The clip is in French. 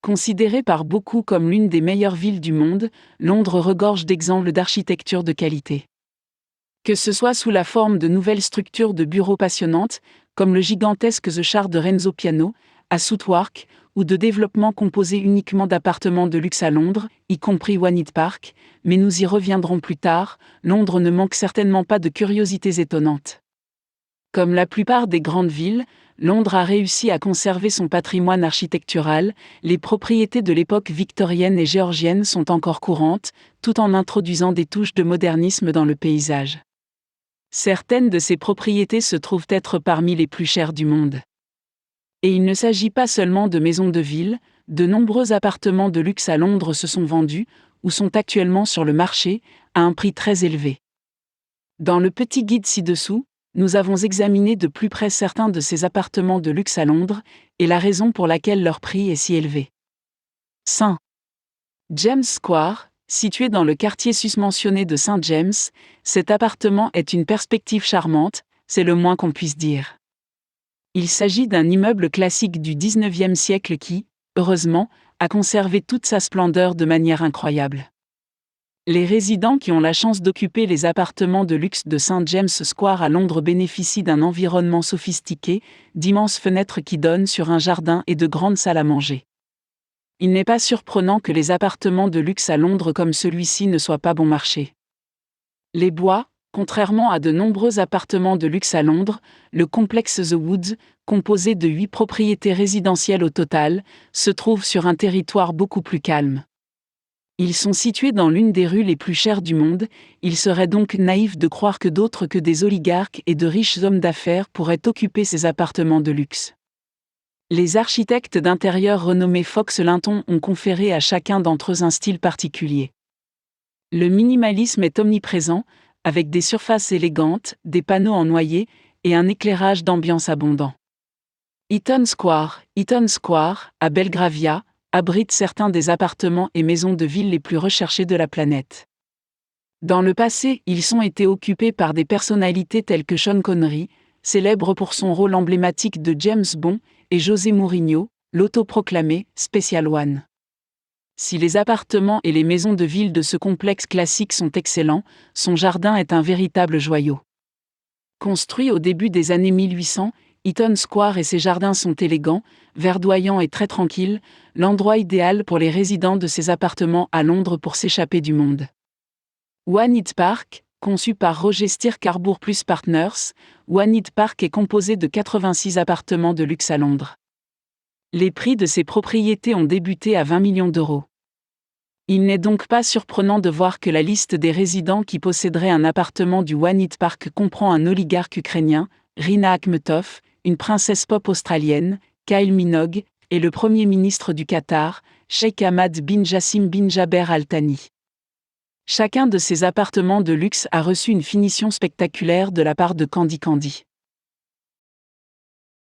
Considérée par beaucoup comme l'une des meilleures villes du monde, Londres regorge d'exemples d'architecture de qualité. Que ce soit sous la forme de nouvelles structures de bureaux passionnantes, comme le gigantesque The Shard de Renzo Piano, à Southwark, ou de développements composés uniquement d'appartements de luxe à Londres, y compris Wanstead Park, mais nous y reviendrons plus tard, Londres ne manque certainement pas de curiosités étonnantes. Comme la plupart des grandes villes, Londres a réussi à conserver son patrimoine architectural, les propriétés de l'époque victorienne et géorgienne sont encore courantes, tout en introduisant des touches de modernisme dans le paysage. Certaines de ces propriétés se trouvent être parmi les plus chères du monde. Et il ne s'agit pas seulement de maisons de ville, de nombreux appartements de luxe à Londres se sont vendus, ou sont actuellement sur le marché, à un prix très élevé. Dans le petit guide ci-dessous, nous avons examiné de plus près certains de ces appartements de luxe à Londres, et la raison pour laquelle leur prix est si élevé. St. James Square, situé dans le quartier susmentionné de St. James, cet appartement est une perspective charmante, c'est le moins qu'on puisse dire. Il s'agit d'un immeuble classique du XIXe siècle qui, heureusement, a conservé toute sa splendeur de manière incroyable. Les résidents qui ont la chance d'occuper les appartements de luxe de St. James Square à Londres bénéficient d'un environnement sophistiqué, d'immenses fenêtres qui donnent sur un jardin et de grandes salles à manger. Il n'est pas surprenant que les appartements de luxe à Londres comme celui-ci ne soient pas bon marché. Les Bois, contrairement à de nombreux appartements de luxe à Londres, le complexe The Woods, composé de 8 propriétés résidentielles au total, se trouve sur un territoire beaucoup plus calme. Ils sont situés dans l'une des rues les plus chères du monde, il serait donc naïf de croire que d'autres que des oligarques et de riches hommes d'affaires pourraient occuper ces appartements de luxe. Les architectes d'intérieur renommés Fox Linton ont conféré à chacun d'entre eux un style particulier. Le minimalisme est omniprésent, avec des surfaces élégantes, des panneaux en noyer et un éclairage d'ambiance abondant. Eaton Square, à Belgravia, abrite certains des appartements et maisons de ville les plus recherchés de la planète. Dans le passé, ils ont été occupés par des personnalités telles que Sean Connery, célèbre pour son rôle emblématique de James Bond, et José Mourinho, l'autoproclamé « Special One ». Si les appartements et les maisons de ville de ce complexe classique sont excellents, son jardin est un véritable joyau. Construit au début des années 1800, Eaton Square et ses jardins sont élégants, verdoyants et très tranquilles, l'endroit idéal pour les résidents de ces appartements à Londres pour s'échapper du monde. Wanstead Park, conçu par Roger Stierk Harbour Plus Partners, Wanstead Park est composé de 86 appartements de luxe à Londres. Les prix de ces propriétés ont débuté à 20 millions d'euros. Il n'est donc pas surprenant de voir que la liste des résidents qui posséderaient un appartement du Wanstead Park comprend un oligarque ukrainien, Rina Akhmetov, une princesse pop australienne, Kyle Minogue, et le Premier ministre du Qatar, Sheikh Ahmad bin Jassim bin Jaber Al Thani. Chacun de ces appartements de luxe a reçu une finition spectaculaire de la part de Candy Candy.